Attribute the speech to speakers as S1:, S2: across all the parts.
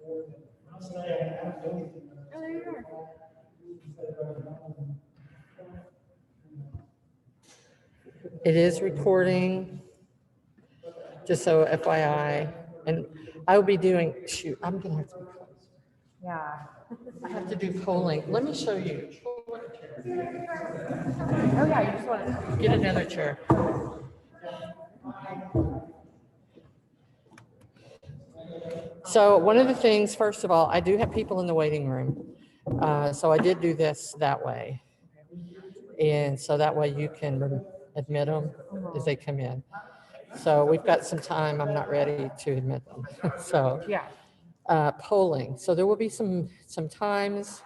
S1: Oh, there you are.
S2: It is recording, just so FYI. And I will be doing, shoot, I'm gonna have to be close.
S1: Yeah.
S2: I have to do polling. Let me show you.
S1: Oh, yeah, you just want to.
S2: Get another chair. So one of the things, first of all, I do have people in the waiting room. So I did do this that way. And so that way you can admit them as they come in. So we've got some time. I'm not ready to admit them. So
S1: Yeah.
S2: polling. So there will be some times.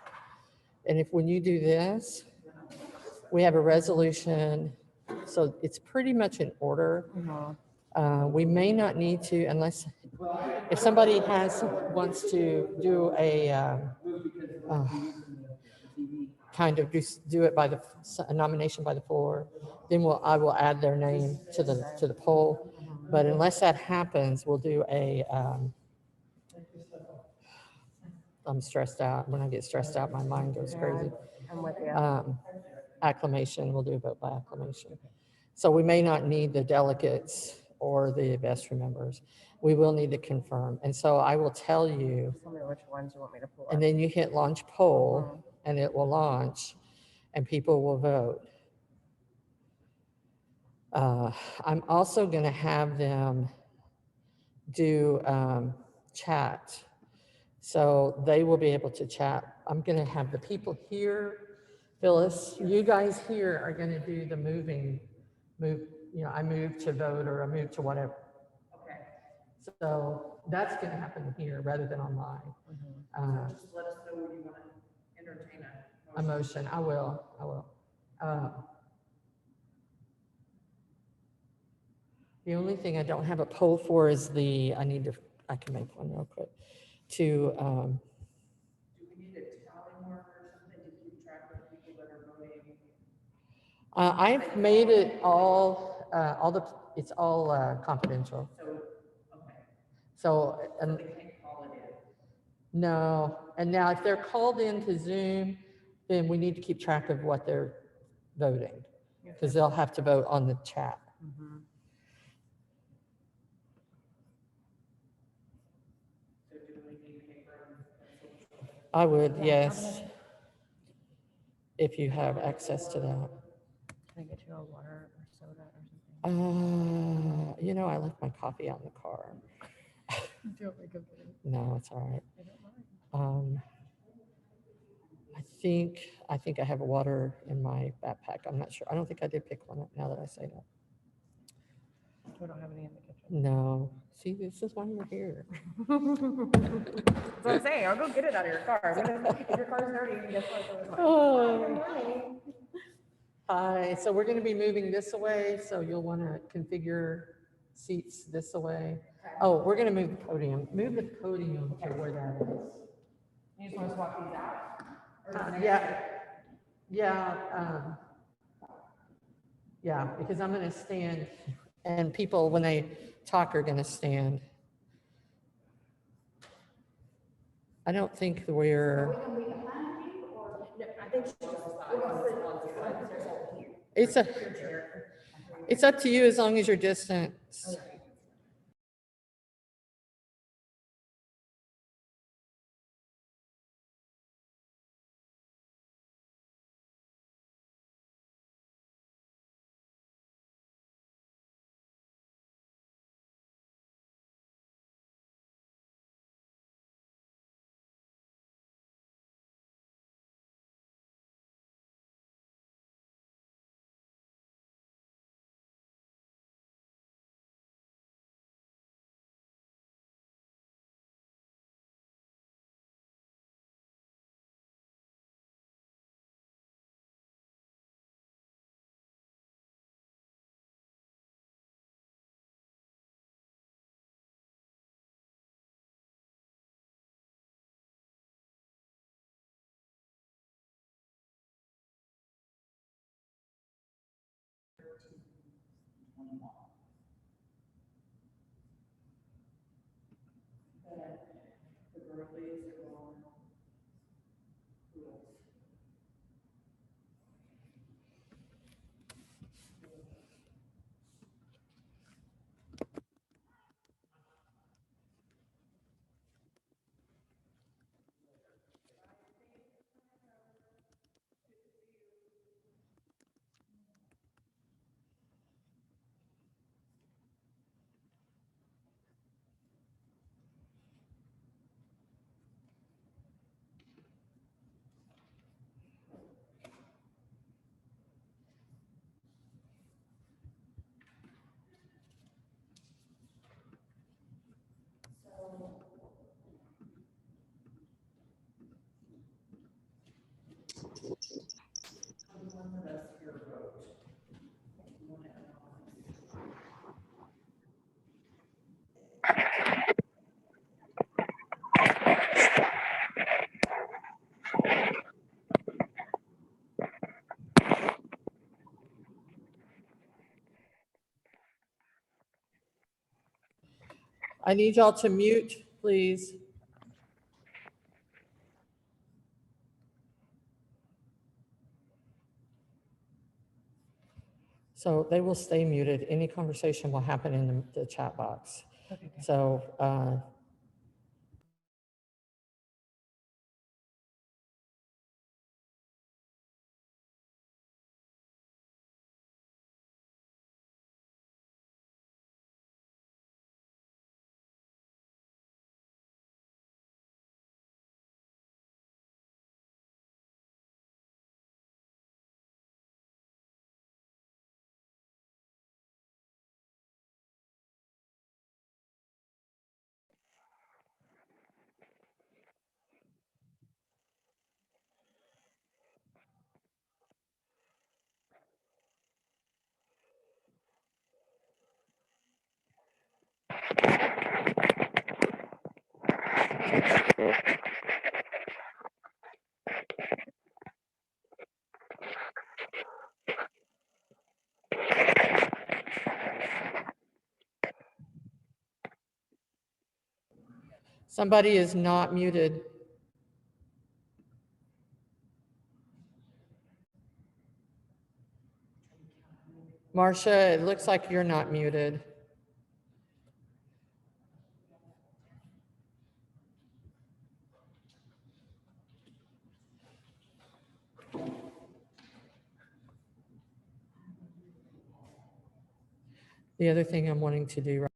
S2: And if when you do this, we have a resolution. So it's pretty much in order. We may not need to, unless if somebody wants to do a kind of do it by a nomination by the floor, then I will add their name to the poll. But unless that happens, we'll do a. I'm stressed out. When I get stressed out, my mind goes crazy.
S1: I'm with you.
S2: Acclamation. We'll do a vote by acclamation. So we may not need the delegates or the best members. We will need to confirm. And so I will tell you,
S1: Tell me which ones you want me to pull up.
S2: and then you hit launch poll and it will launch and people will vote. I'm also going to have them do chat. So they will be able to chat. I'm going to have the people here, Phyllis, you guys here are going to do the I move to vote or I move to whatever.
S1: Okay.
S2: So that's going to happen here rather than online.
S1: Just let us know when you want to entertain
S2: A motion, I will. The only thing I don't have a poll for is I can make one real quick,
S1: Do we need a tally mark or something to keep track of people that are voting?
S2: I've made it it's all confidential.
S1: So, okay.
S2: So,
S1: So they can't call it in.
S2: no, and now if they're called into Zoom, then we need to keep track of what they're voting, because they'll have to vote on the chat.
S1: So do we need paper and pencil?
S2: I would, yes, if you have access to that.
S1: Can I get you a water or soda or something?
S2: I left my coffee out in the car.
S1: Do you want me to go get it?
S2: No, it's all right.
S1: I don't mind.
S2: I think I have a water in my backpack. I'm not sure. I don't think I did pick one up now that I say that.
S1: We don't have any in the kitchen.
S2: No. See, this is why you're here.
S1: That's what I'm saying. I'll go get it out of your car. If your car's dirty, you can guess what?
S2: Oh. Hi, so we're going to be moving this away, so you'll want to configure seats this away. Oh, we're going to move the podium. Move the podium to where that is.
S1: You just want to swap these out?
S2: Yeah, because I'm going to stand, and people, when they talk, are going to stand. I don't think we're. It's up to you as long as you're distant.
S1: Burley, Simone. Who else? Someone with us here wrote. You want to anonymize?
S2: I need y'all to mute, please. So they will stay muted. Any conversation will happen in the chat box.
S1: Okay.
S2: So somebody is not muted. Marcia, it looks like you're not muted. The other thing I'm wanting to do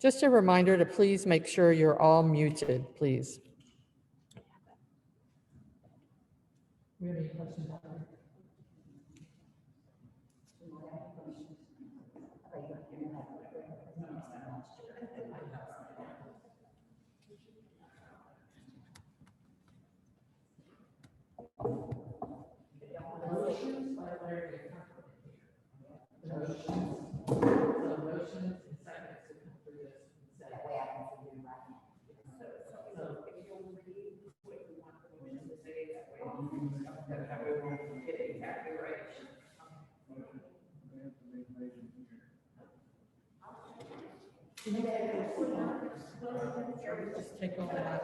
S2: Just a reminder to please make sure you're all muted, please. We have any questions out there? Motions are very motions and seconds to come through this.
S3: That way I can see you right now.
S1: So if you'll read what you want the motion to say, that way we won't get it exactly right.
S2: Just take all that out.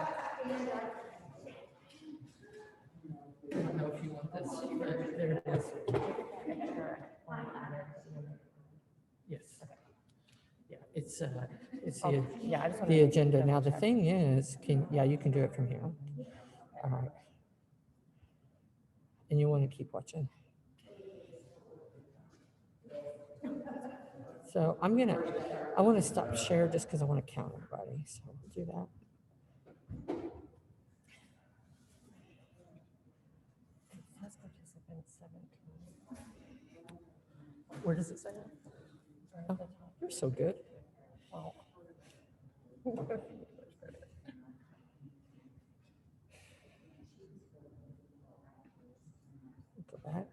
S2: I don't know if you want this, but there it is. Yes. Yeah, it's the,
S3: Yeah, I just
S2: the agenda. Now, the thing is, yeah, you can do it from here. All right. And you want to keep watching. So I want to stop share just because I want to count everybody. So I'll do that. Where does it say that? Oh, you're so good. Go back.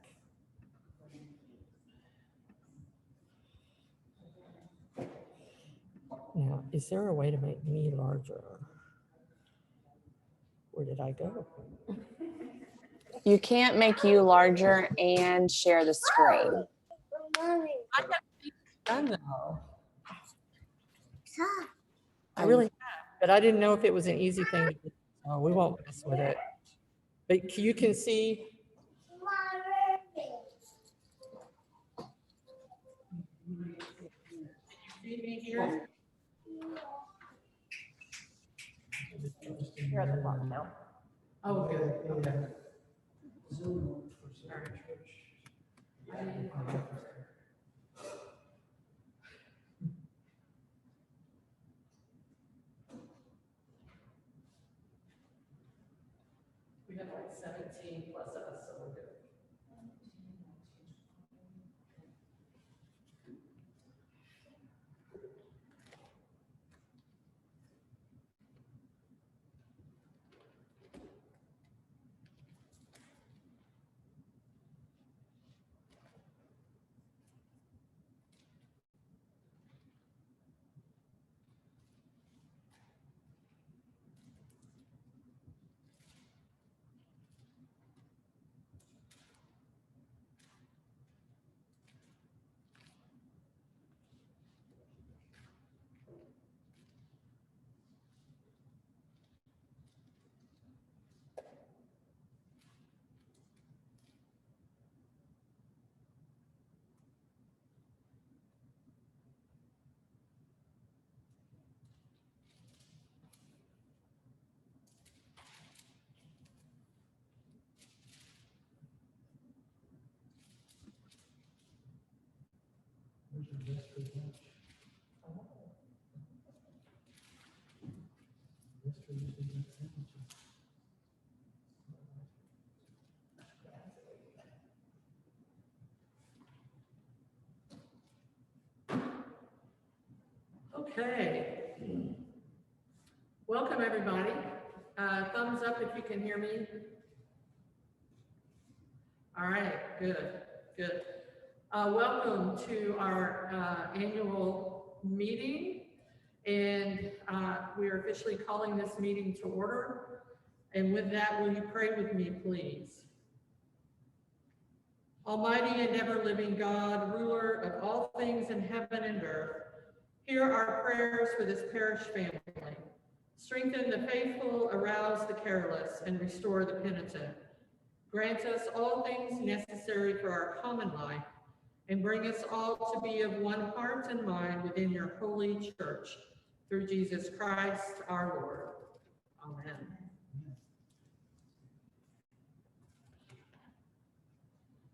S2: Now, is there a way to make me larger? Where did I go?
S4: You can't make you larger and share the screen.
S2: I know. I really have, but I didn't know if it was an easy thing to do. So we won't mess with it. But you can see. See me here?
S3: You're at the bottom now.
S2: Oh, good. Okay. We have like 17 plus us, so we're good. Okay. Welcome, everybody. Thumbs up if you can hear me. All right, good, good. Welcome to our annual meeting, and we are officially calling this meeting to order. And with that, will you pray with me, please? Almighty and ever-living God, ruler of all things in heaven and earth, hear our prayers for this parish family. Strengthen the faithful, arouse the careless, and restore the penitent. Grant us all things necessary for our common life, and bring us all to be of one heart and mind within your holy church. Through Jesus Christ, our Lord. Amen.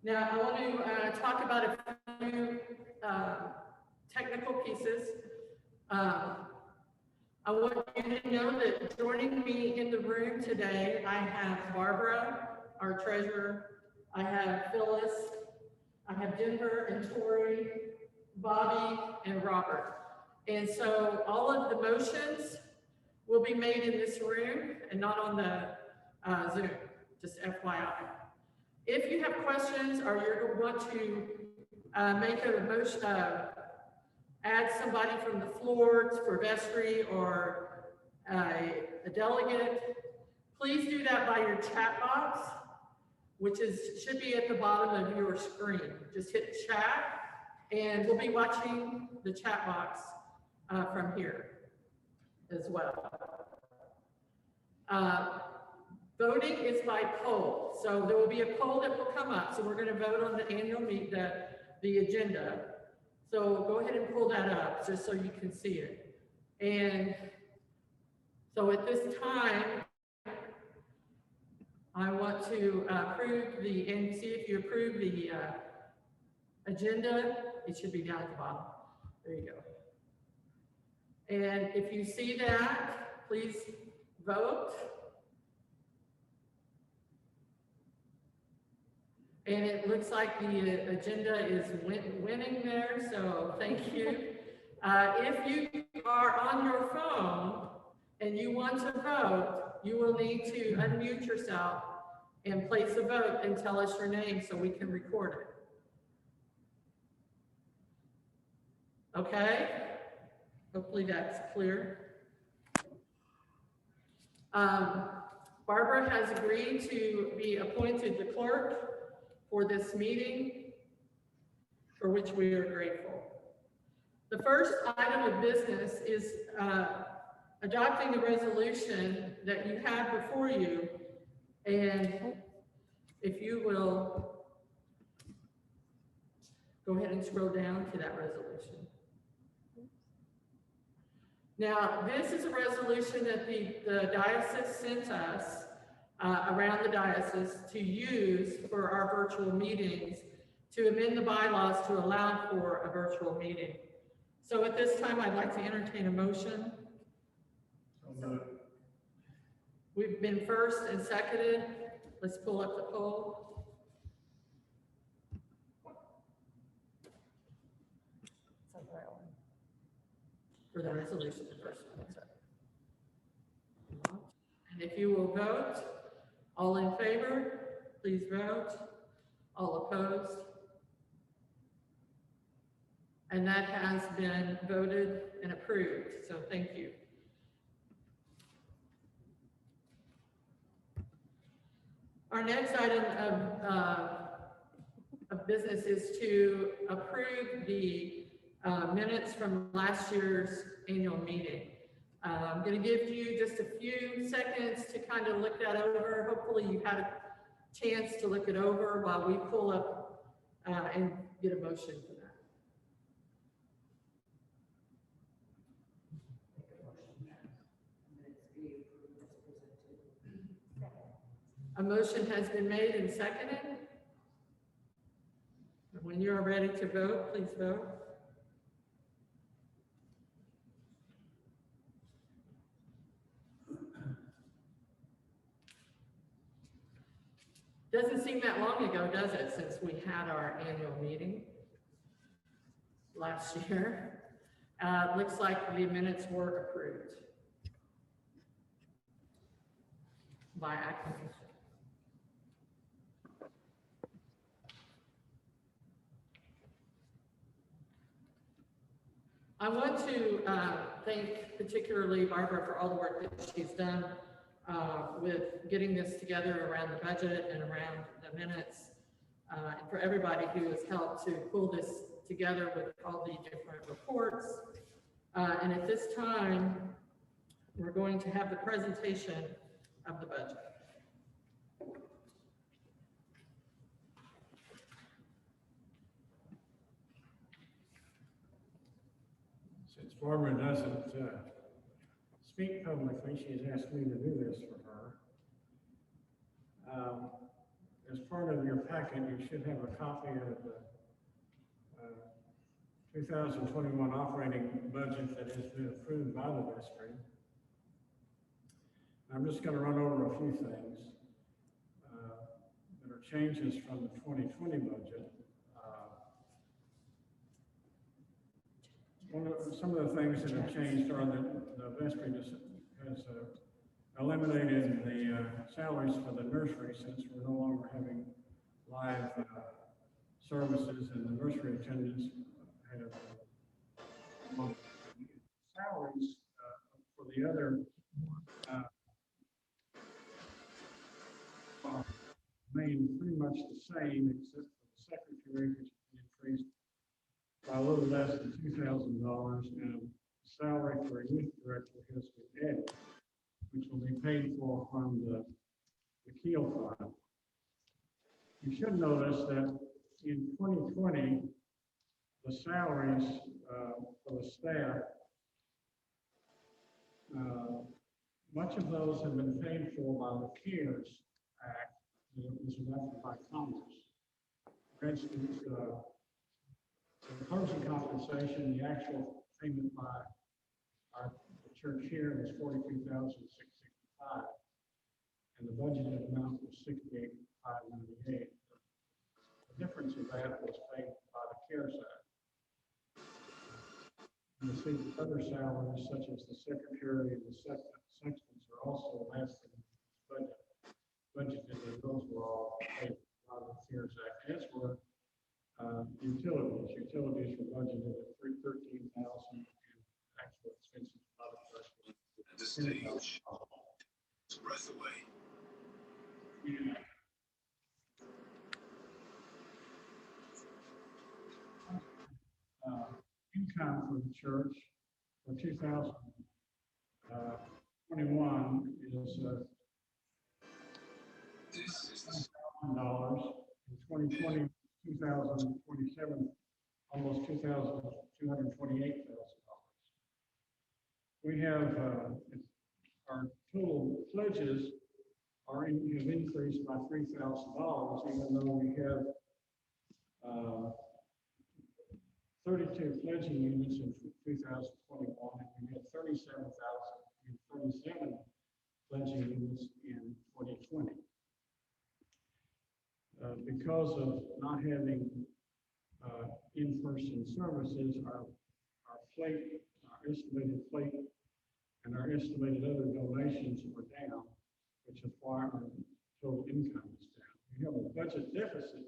S2: Now, I want to talk about a few technical pieces. I want you to know that joining me in the room today, I have Barbara, our treasurer, I have Phyllis, I have Denver and Tori, Bobby, and Robert. And so all of the motions will be made in this room and not on the Zoom, just FYI. If you have questions or you want to make a motion, add somebody from the floor for vestry or a delegate, please do that by your chat box, which should be at the bottom of your screen. Just hit chat, and we'll be watching the chat box from here as well. Voting is by poll, so there will be a poll that will come up. So we're going to vote on the annual the agenda. So go ahead and pull that up just so you can see it. And so at this time, I want to approve and see if you approve the agenda. It should be down at the bottom. There you go. And if you see that, please vote. And it looks like the agenda is winning there, so thank you. If you are on your phone and you want to vote, you will need to unmute yourself and place a vote and tell us your name so we can record it. Okay? Hopefully that's clear. Barbara has agreed to be appointed the clerk for this meeting, for which we are grateful. The first item of business is adopting the resolution that you have before you. And if you will go ahead and scroll down to that resolution. Now, this is a resolution that the diocese sent us around the diocese to use for our virtual meetings to amend the bylaws to allow for a virtual meeting. So at this time, I'd like to entertain a motion. We've been first and seconded. Let's pull up the poll. For the resolution, the first one. And if you will vote, all in favor, please vote. All opposed? And that has been voted and approved, so thank you. Our next item of business is to approve the minutes from last year's annual meeting. I'm going to give you just a few seconds to kind of look that over. Hopefully you had a chance to look it over while we pull up and get a motion for that. A motion has been made and seconded. When you are ready to vote, please vote. Doesn't seem that long ago, does it, since we had our annual meeting last year? Looks like the minutes were approved by acclamation. I want to thank particularly Barbara for all the work that she's done with getting this together around the budget and around the minutes, and for everybody who has helped to pull this together with all the different reports. And at this time, we're going to have the presentation of the budget.
S5: Since Barbara doesn't speak publicly, she's asked me to do this for her. As part of your packet, you should have a copy of the 2021 operating budget that has been approved by the vestry. I'm just gonna run over a few things that are changes from the 2020 budget. Some of the things that have changed are that the vestry has eliminated the salaries for the nursery since we're no longer having live services, and the nursery attendants have salaries for the other remain pretty much the same, except for the secretary, which increased by a little less than $2,000, and salary for a youth director has been added, which will be paid for from the Keel Fund. You should notice that in 2020, the salaries for the staff, much of those have been paid for by the CARES Act that was enacted by Congress. For instance, the closing compensation, the actual payment by the church here was $42,665, and the budgeted amount was $68,598. The difference of that was paid by the CARES Act. And you see other salaries, such as the secretary and the sextons, are also less than budgeted, and those were all paid by the CARES Act, as were utilities. Utilities were budgeted at $13,000, and actual expenses by the trust was
S6: At this stage, it's a breath away.
S5: $10,000. Income for the church for 2021 is
S6: This is the
S5: $1,000. In 2020, 2027, almost $2,228,000. We have our total pledges have increased by $3,000, even though we have 32 pledging units in 2021, and we had 37,037 pledging units in 2020. Because of not having in-person services, our estimated plate and our estimated other donations were down, which is why our total income is down. We have a budget deficit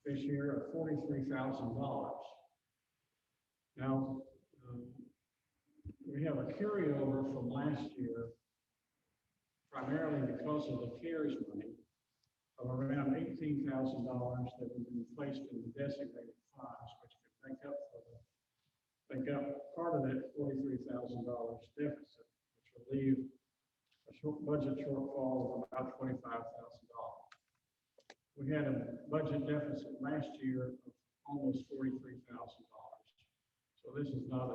S5: this year of $43,000. Now, we have a carryover from last year, primarily because of the CARES money, of around $18,000 that have been placed in the designated funds, which could make up part of that $43,000 deficit, which will leave a budget shortfall of about $25,000. We had a budget deficit last year of almost $43,000. So this is not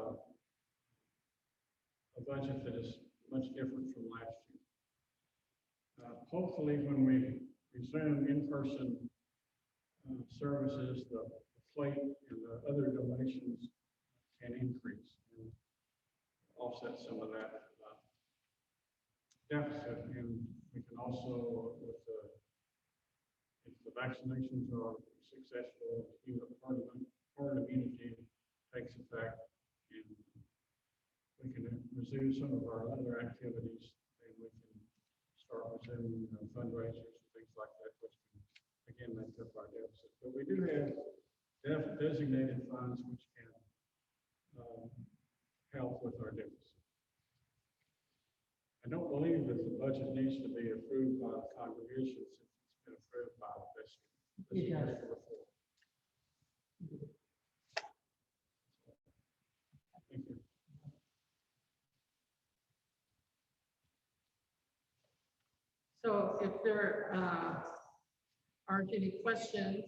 S5: a budget that is much different from last year. Hopefully, when we resume in-person services, the plate and the other donations can increase and offset some of that deficit. And we can also, if the vaccinations are successful, herd immunity takes effect, and we can resume some of our other activities, and we can start resuming fundraisers and things like that, which can again make up our deficit. But we do have designated funds which can help with our deficit. I don't believe that the budget needs to be approved by the congregation since it's been approved by the vestry.
S2: It does.
S5: Thank you.
S1: So if there aren't any questions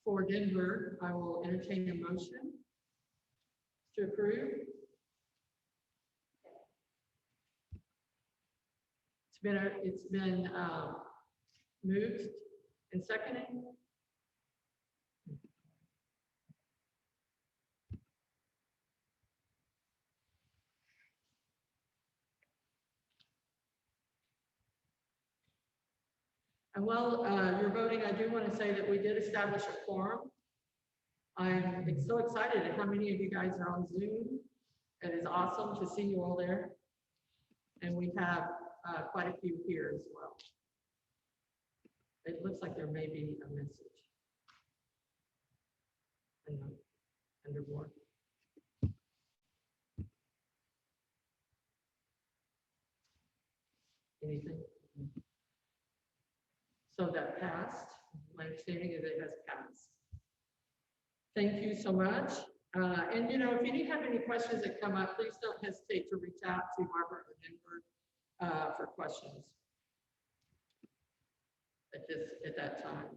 S1: for Denver, I will entertain a motion to approve. It's been moved and seconded.
S2: And while you're voting, I do want to say that we did establish a quorum. I'm so excited at how many of you guys are on Zoom. It is awesome to see you all there. And we have quite a few here as well. It looks like there may be a message. Under more. Anything? So that passed. My understanding is it has passed. Thank you so much. And you know, if you have any questions that come up, please don't hesitate to reach out to Margaret or Denver for questions at that time.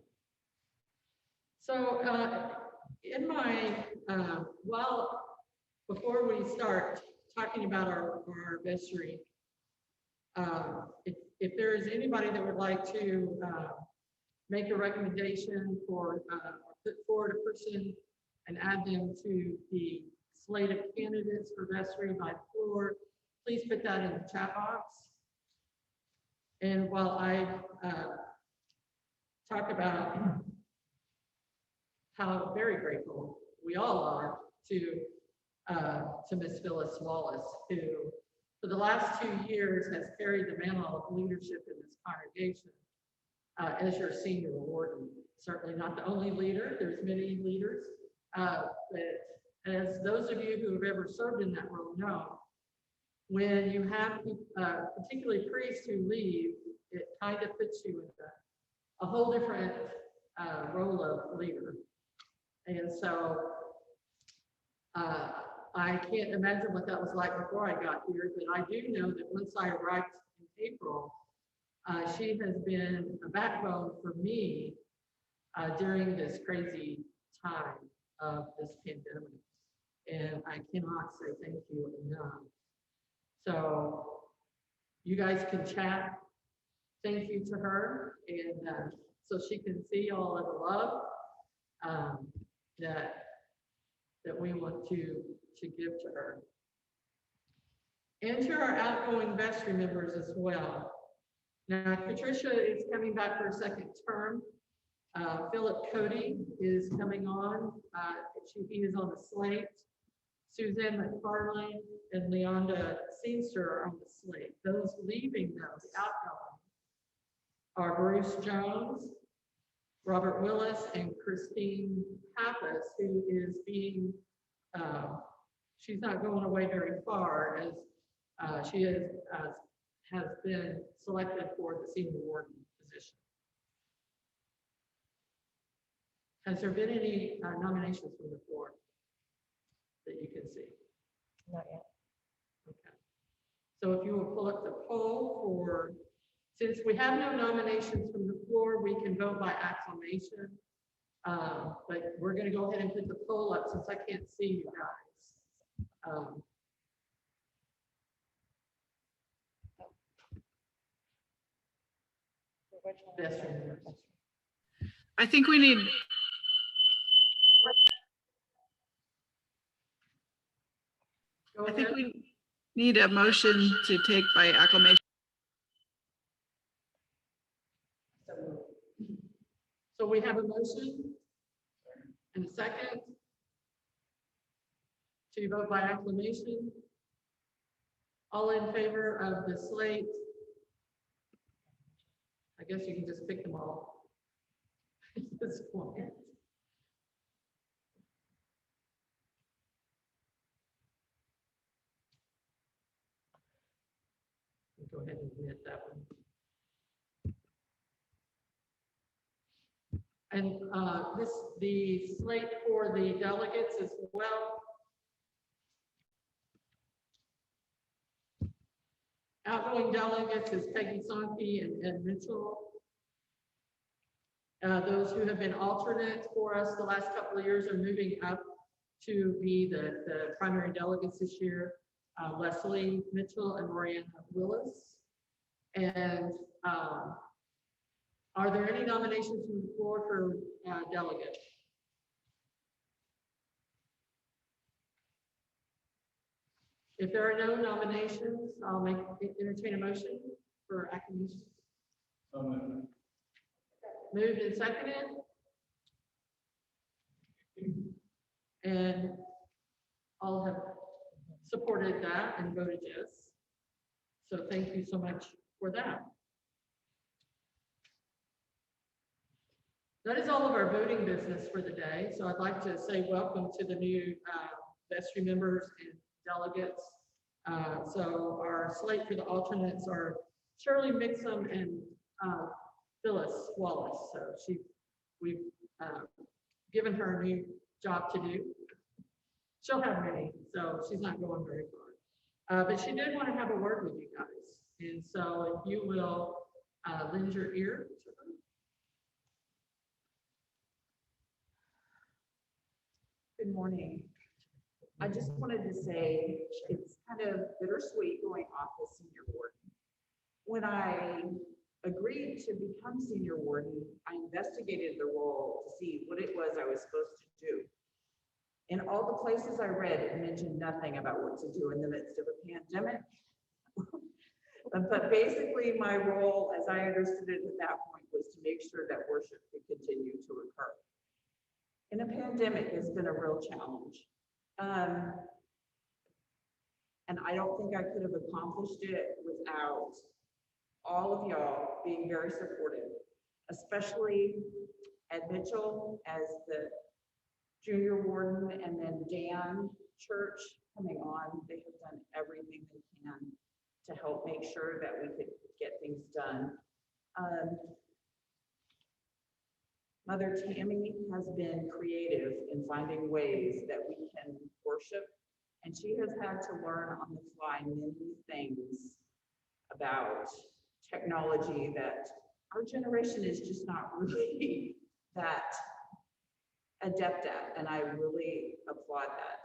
S2: So in my, before we start talking about our vestry, if there is anybody that would like to make a recommendation for, put forward a person and add them to the slate of candidates for vestry by floor, please put that in the chat box. And while I talk about how very grateful we all are to Ms. Phyllis Wallace, who for the last 2 years has carried the mantle of leadership in this congregation as your senior warden. Certainly not the only leader, there's many leaders, but as those of you who have ever served in that role know, when you have particularly priests who leave, it kind of puts you in a whole different role of leader. And so I can't imagine what that was like before I got here, but I do know that once I arrived in April, she has been a backbone for me during this crazy time of this pandemic. And I cannot say thank you enough. So you guys can chat. Thank you to her, and so she can see all of the love that we want to give to her. And to our outgoing vestry members as well. Now, Patricia is coming back for a second term. Philip Cody is coming on. He is on the slate. Suzanne McFarlane and Leonda Seenster are on the slate. Those leaving, though, the outgoing, are Bruce Jones, Robert Willis, and Christine Pappas, who is being, she's not going away very far, as she has been selected for the senior warden position. Has there been any nominations from the floor that you can see?
S3: Not yet.
S2: Okay. So if you will pull up the poll for, since we have no nominations from the floor, we can vote by acclamation. But we're going to go ahead and put the poll up since I can't see you guys. Vestry members.
S7: I think we need,
S2: Go
S7: I think
S2: ahead.
S7: we need a motion to take by acclamation.
S2: So we have a motion and a second to vote by acclamation. All in favor of the slate? I guess you can just pick them all at this point. Go ahead and admit that one. And the slate for the delegates as well. Outgoing delegates is Peggy Sonke and Ed Mitchell. Those who have been alternates for us the last couple of years are moving up to be the primary delegates this year. Leslie Mitchell and Marianne Willis. And are there any nominations from the floor for delegate? If there are no nominations, I'll entertain a motion for acclamation. moved and seconded. And all have supported that and voted yes. So thank you so much for that. That is all of our voting business for the day. So I'd like to say welcome to the new vestry members and delegates. So our slate for the alternates are Shirley Mixum and Phyllis Wallace. So we've given her a new job to do. She'll have many, so she's not going very far. But she did want to have a word with you guys. And so if you will lend your ear to her.
S1: Good morning. I just wanted to say it's kind of bittersweet going off as senior warden. When I agreed to become senior warden, I investigated the role to see what it was I was supposed to do. In all the places I read, it mentioned nothing about what to do in the midst of a pandemic. But basically my role, as I understood it at that point, was to make sure that worship could continue to occur. In a pandemic, it's been a real challenge. And I don't think I could have accomplished it without all of y'all being very supportive, especially Ed Mitchell as the junior warden, and then Dan Church coming on. They have done everything they can to help make sure that we could get things done. Mother Tammy has been creative in finding ways that we can worship, and she has had to learn on the fly many things about technology that our generation is just not really that adept at, and I really applaud that.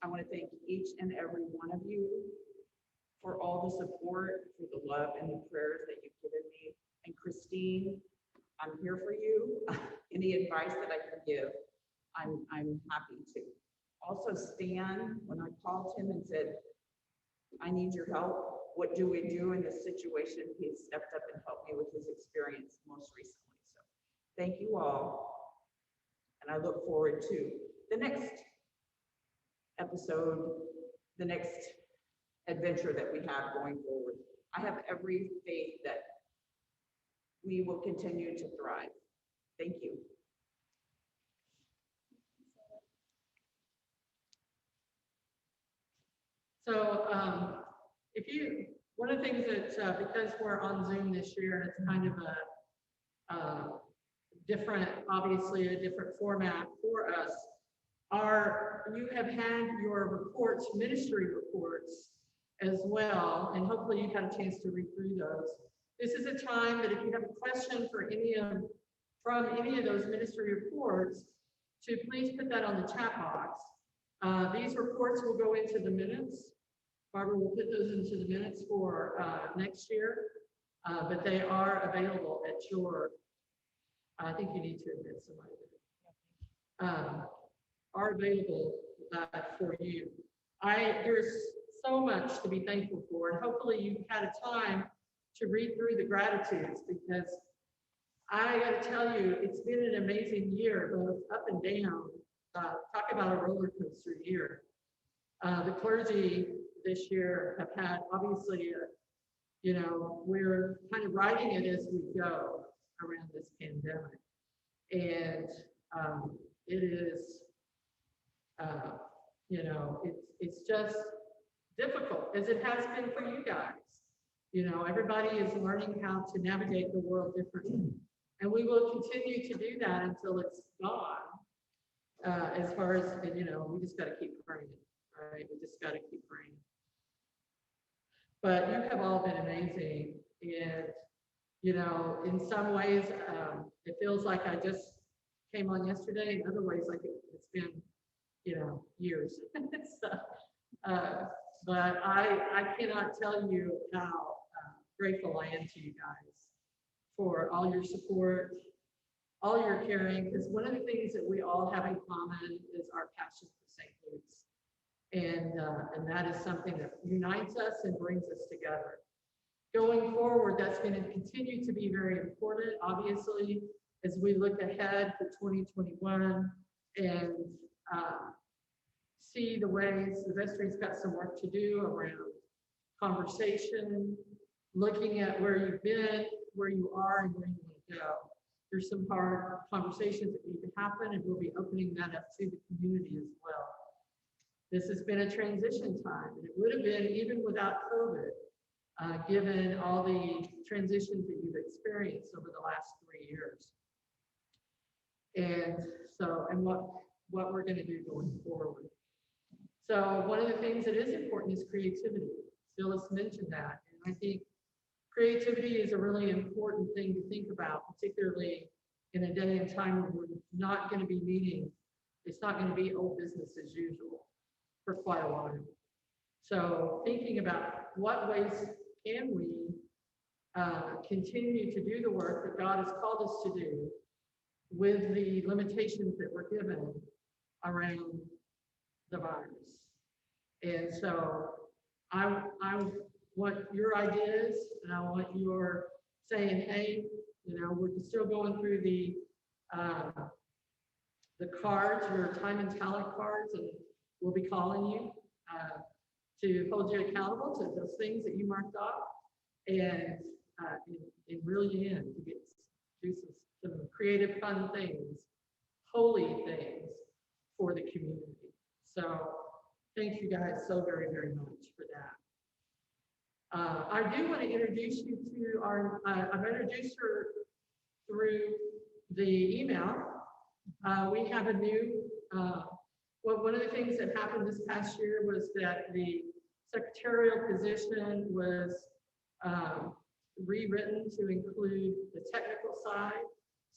S1: I want to thank each and every one of you for all the support, for the love and the prayers that you've given me. And Christine, I'm here for you. Any advice that I can give, I'm happy to. Also Stan, when I called him and said, I need your help, what do we do in this situation? He stepped up and helped me with his experience most recently. So thank you all. And I look forward to the next episode, the next adventure that we have going forward. I have every faith that we will continue to thrive. Thank you.
S2: So one of the things that, because we're on Zoom this year, and it's kind of a different, obviously a different format for us, you have had your reports, ministry reports as well, and hopefully you've had a chance to read through those. This is a time that if you have a question for from any of those ministry reports, to please put that on the chat box. These reports will go into the minutes. Barbara will put those into the minutes for next year, but they are available at your, I think you need to admit somebody, are available for you. There's so much to be thankful for, and hopefully you've had a time to read through the gratitudes, because I got to tell you, it's been an amazing year, both up and down. Talk about a roller coaster year. The clergy this year have had, obviously, we're kind of riding it as we go around this pandemic. And it is, it's just difficult, as it has been for you guys. Everybody is learning how to navigate the world differently. And we will continue to do that until it's gone. As far as, we just got to keep praying, all right? We just got to keep praying. But you have all been amazing. And, in some ways, it feels like I just came on yesterday. In other ways, like it's been, years. So, but I cannot tell you how grateful I am to you guys for all your support, all your caring, because one of the things that we all have in common is our passion for St. Luke's. And that is something that unites us and brings us together.
S8: going forward, that's going to continue to be very important, obviously, as we look ahead to 2021 and see the ways the vestry's got some work to do around conversation, looking at where you've been, where you are, and where you want to go. There's some hard conversations that need to happen, and we'll be opening that up to the community as well. This has been a transition time, and it would have been even without COVID, given all the transitions that you've experienced over the last 3 years. And so, and what we're going to do going forward. So one of the things that is important is creativity. Phyllis mentioned that, and I think creativity is a really important thing to think about, particularly in a day and time when we're not going to be meeting. It's not going to be old business as usual for quite a while. So thinking about what ways can we continue to do the work that God has called us to do with the limitations that we're given around the virus. And so I want your ideas, and I want your saying, hey, you know, we're still going through the cards, your time and talent cards, and we'll be calling you to hold you accountable to those things that you marked off, and really in to do some creative, fun things, holy things for the community. So thank you guys so very, very much for that. I do want to introduce you to our, I've introduced her through the email. We have a new, well, one of the things that happened this past year was that the secretarial position was rewritten to include the technical side,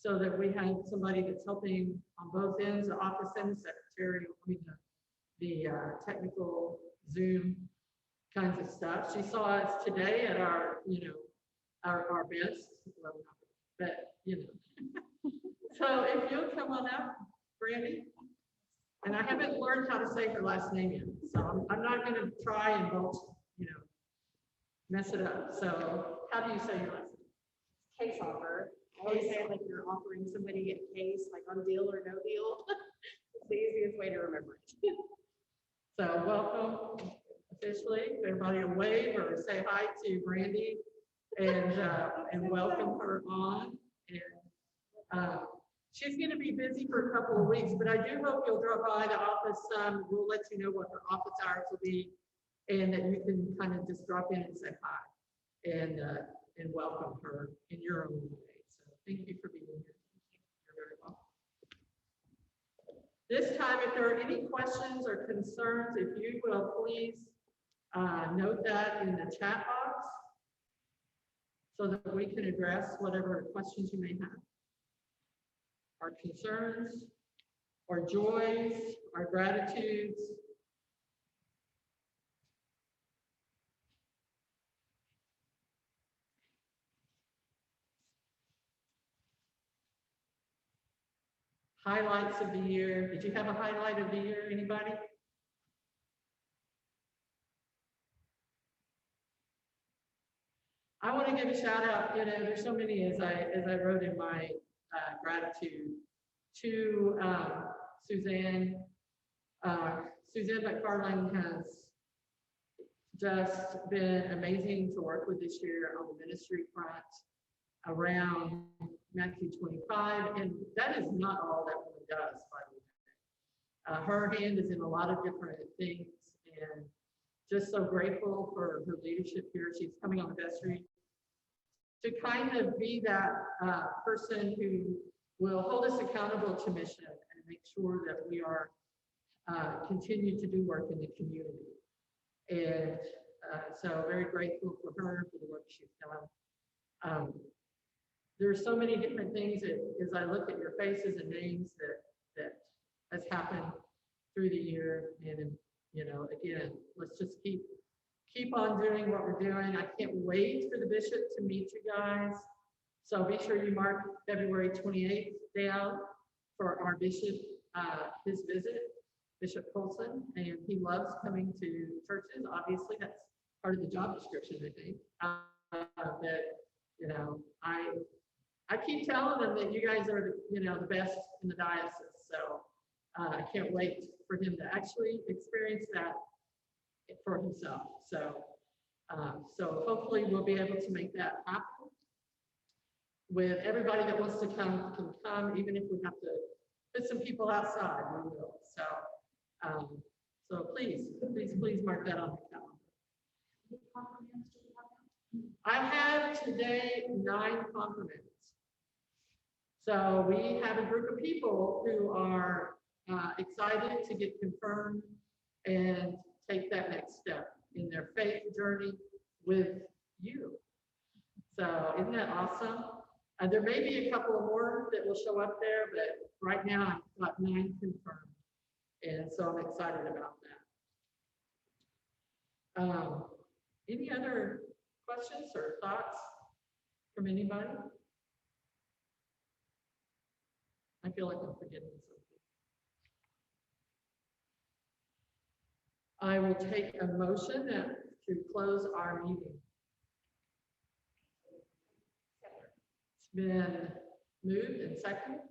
S8: so that we had somebody that's helping on both ends, the office and the secretarial, I mean, the technical Zoom kinds of stuff. She saw us today at our, you know, our best, well, but, you know. So if you'll come on up, Brandy. And I haven't learned how to say her last name yet, so I'm not going to try and you know, mess it up. So how do you say your last name?
S9: Case offer. I always say it like you're offering somebody a case, like on deal or no deal. It's the easiest way to remember it.
S8: So welcome officially. Everybody will wave or say hi to Brandy and welcome her on. And she's going to be busy for a couple of weeks, but I do hope you'll drop by the office. We'll let you know what her office hours will be, and that you can kind of just drop in and say hi and welcome her in your own way. So thank you for being here. You're very welcome. This time, if there are any questions or concerns, if you will please note that in the chat box so that we can address whatever questions you may have. Our concerns, our joys, our gratitudes. Highlights of the year. Did you have a highlight of the year, anybody? I want to give a shout out, you know, there's so many as I wrote in my gratitude to Suzanne. Suzanne McFarland has just been amazing to work with this year on the ministry front around Matthew 25, and that is not all that woman does, by the way. Her hand is in a lot of different things, and just so grateful for her leadership here. She's coming on the vestry to kind of be that person who will hold us accountable to mission and make sure that we are continue to do work in the community. And so very grateful for her for the work she's done. There's so many different things that, as I look at your faces and names that has happened through the year, and you know, again, let's just keep on doing what we're doing. I can't wait for the bishop to meet you guys. So be sure you mark February 28th down for our bishop, his visit, Bishop Colson, and he loves coming to churches. Obviously, that's part of the job description, I think. that, you know, I keep telling them that you guys are, the best in the diocese. So I can't wait for him to actually experience that for himself. So, so hopefully we'll be able to make that happen. With everybody that wants to come can come, even if we have to put some people outside, we will. So, so please mark that on the calendar. I have today 9 compliments. So we have a group of people who are excited to get confirmed and take that next step in their faith journey with you. So isn't that awesome? There may be a couple of more that will show up there, but right now I've got 9 confirmed. And so I'm excited about that. Any other questions or thoughts from anybody? I feel like I'm forgetting something. I will take a motion to close our meeting. It's been moved and seconded.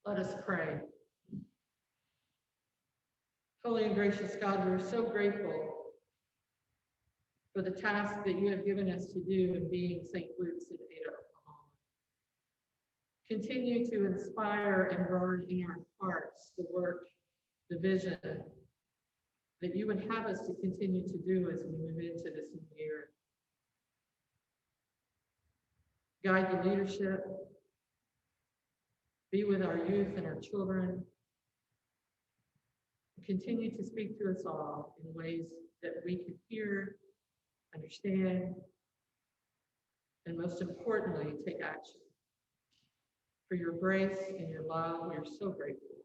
S8: Let us pray. Holy and gracious God, we're so grateful for the task that you have given us to do in being St. Luke's in Ada, Oklahoma. Continue to inspire and burn in our hearts the work, the vision that you would have us to continue to do as we move into this new year. Guide the leadership, be with our youth and our children, continue to speak to us all in ways that we can hear, understand, and most importantly, take action. For your grace and your love, we are so grateful.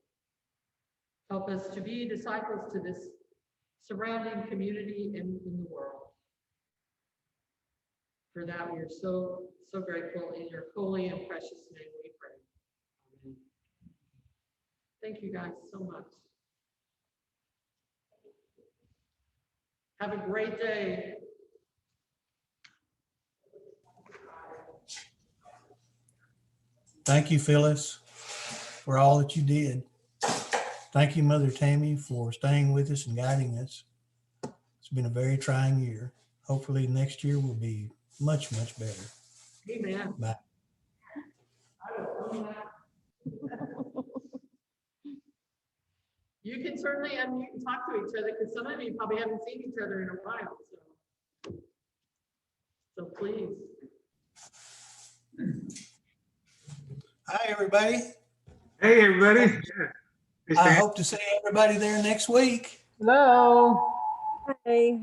S8: Help us to be disciples to this surrounding community and in the world. For that, we are so grateful. In your holy and precious name we pray. Amen. Thank you guys so much. Have a great day.
S10: Thank you, Phyllis, for all that you did. Thank you, Mother Tammy, for staying with us and guiding us. It's been a very trying year. Hopefully next year will be much, much better.
S8: Amen.
S10: Bye.
S8: You can certainly unmute and talk to each other because some of you probably haven't seen each other in a while. So please.
S10: Hi, everybody.
S11: Hey, everybody.
S10: I hope to see everybody there next week.
S11: Hello.
S4: Hi.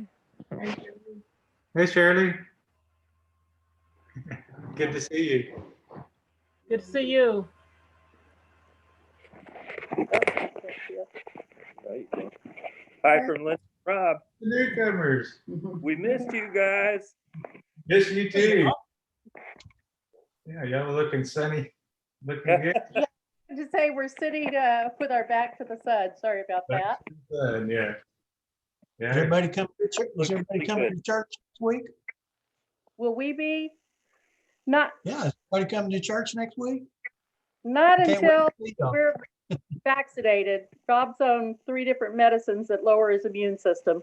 S11: Hey, Shirley. Good to see you.
S12: Good to see you.
S13: Hi from Lynn, Rob.
S11: The newcomers.
S13: We missed you guys.
S11: Yes, you too. Yeah, y'all looking sunny. Looking good.
S12: To say we're sitting with our back to the sun. Sorry about that.
S11: Yeah. Yeah.
S10: Is everybody coming to church? Is everybody coming to church next week?
S12: Will we be? Not
S10: Yeah, is everybody coming to church next week?
S12: not
S10: Can't wait
S12: until
S10: to see y'all.
S12: we're vaccinated. Rob's on 3 different medicines that lower his immune system.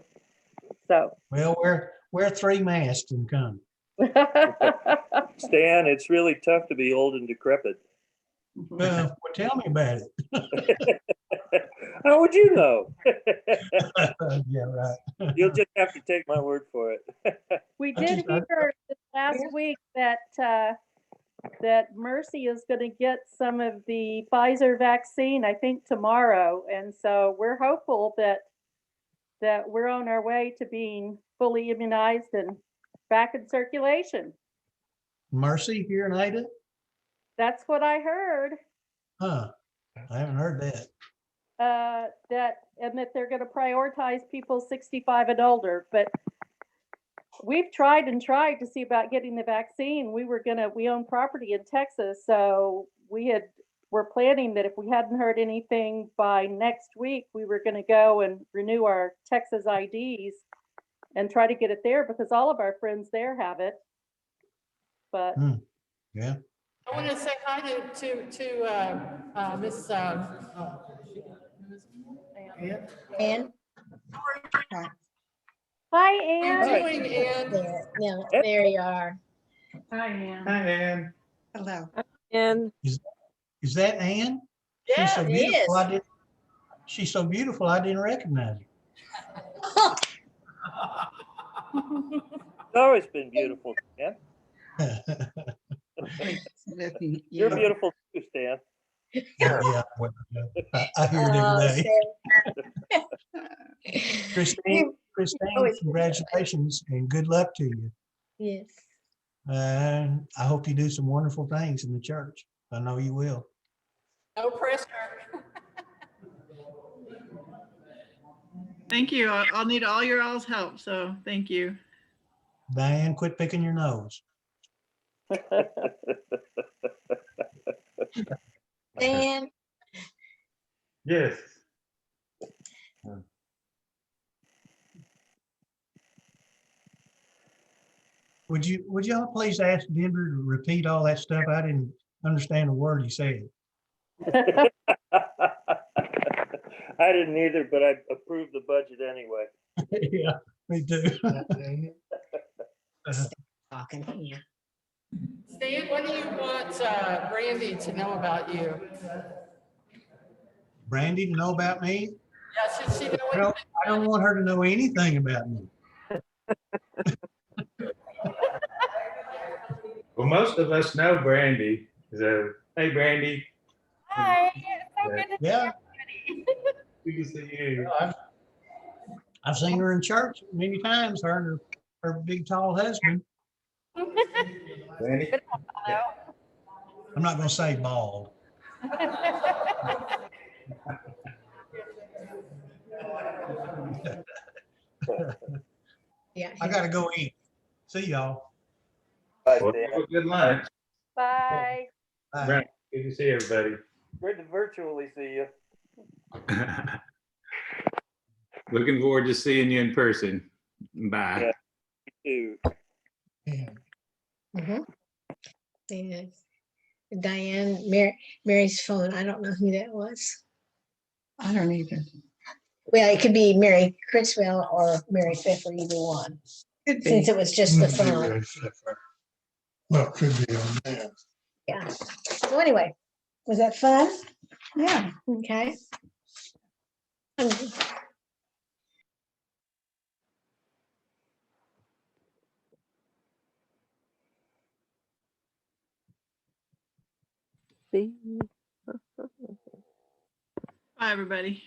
S12: So
S10: Well, wear 3 masks and come.
S13: Stan, it's really tough to be old and decrepit.
S10: Well, tell me about it.
S13: How would you know?
S10: Yeah, right.
S13: You'll just have to take my word for it.
S12: we did hear this last week that that Mercy is going to get some of the Pfizer vaccine, I think tomorrow, and so we're hopeful that we're on our way to being fully immunized and back in circulation.
S10: Mercy here in Ada?
S12: That's what I heard.
S10: Huh. I haven't heard that.
S12: That they're going to prioritize people 65 and older, but we've tried to see about getting the vaccine. We own property in Texas, so we're planning that if we hadn't heard anything by next week, we were going to go and renew our Texas IDs and try to get it there because all of our friends there have it. but
S10: Yeah.
S8: I want to say hi to Miss,
S3: And
S12: hi,
S8: how
S12: Ann.
S8: you doing, Ann?
S3: there you are.
S11: Hi, Ann.
S3: Hello.
S4: And
S10: Is that Ann? She's
S8: Yeah,
S10: so
S3: it
S10: beautiful.
S3: is.
S10: She's so beautiful. I didn't recognize
S13: It's always been beautiful, Stan.
S10: her.
S13: You're beautiful too, Stan.
S10: Yeah, well, I hear it every day. Christine, congratulations and good luck to you.
S3: Yes.
S10: And I hope you do some wonderful things in the church. I know you will.
S8: No pressure.
S7: Thank you. I'll need all your all's help, so thank you.
S10: Diane, quit picking your nose.
S3: Dan,
S11: Yes.
S10: Would y'all please ask Denver to repeat all that stuff? I didn't understand a word he said.
S13: I didn't either, but I approved the budget anyway.
S10: Yeah, me too.
S3: talking here.
S8: Stan, what do you want Brandy to know about you?
S10: Brandy to know about me?
S8: Yeah, should she know
S10: I don't want her to know anything about me.
S11: Well, most of us know Brandy. So, hey, Brandy.
S12: Hi, it's so
S11: Yeah.
S12: good to see
S10: Yeah,
S11: Good to see you.
S10: I've seen her in church many times, her and her big tall husband.
S11: Brandy.
S10: I'm not gonna say bald.
S3: Yeah.
S10: I gotta go eat. See y'all.
S13: Bye,
S11: Well,
S13: Stan.
S11: have a good lunch.
S12: Bye.
S10: Bye.
S11: Brandy, good to see everybody.
S13: Great to virtually see you.
S6: Looking forward to seeing you in person. Bye.
S13: Too.
S3: Mhm. Yes. Diane, Mary's phone. I don't know who that was.
S9: I don't either.
S3: Well, it could be Mary Criswell or Mary Pfeffer, either one,
S9: Could
S3: since
S9: be.
S3: it was just the phone.
S10: Well, it could be on there.
S3: Yeah. So anyway, was that fun?
S9: Yeah.
S3: Okay.
S7: Bye, everybody.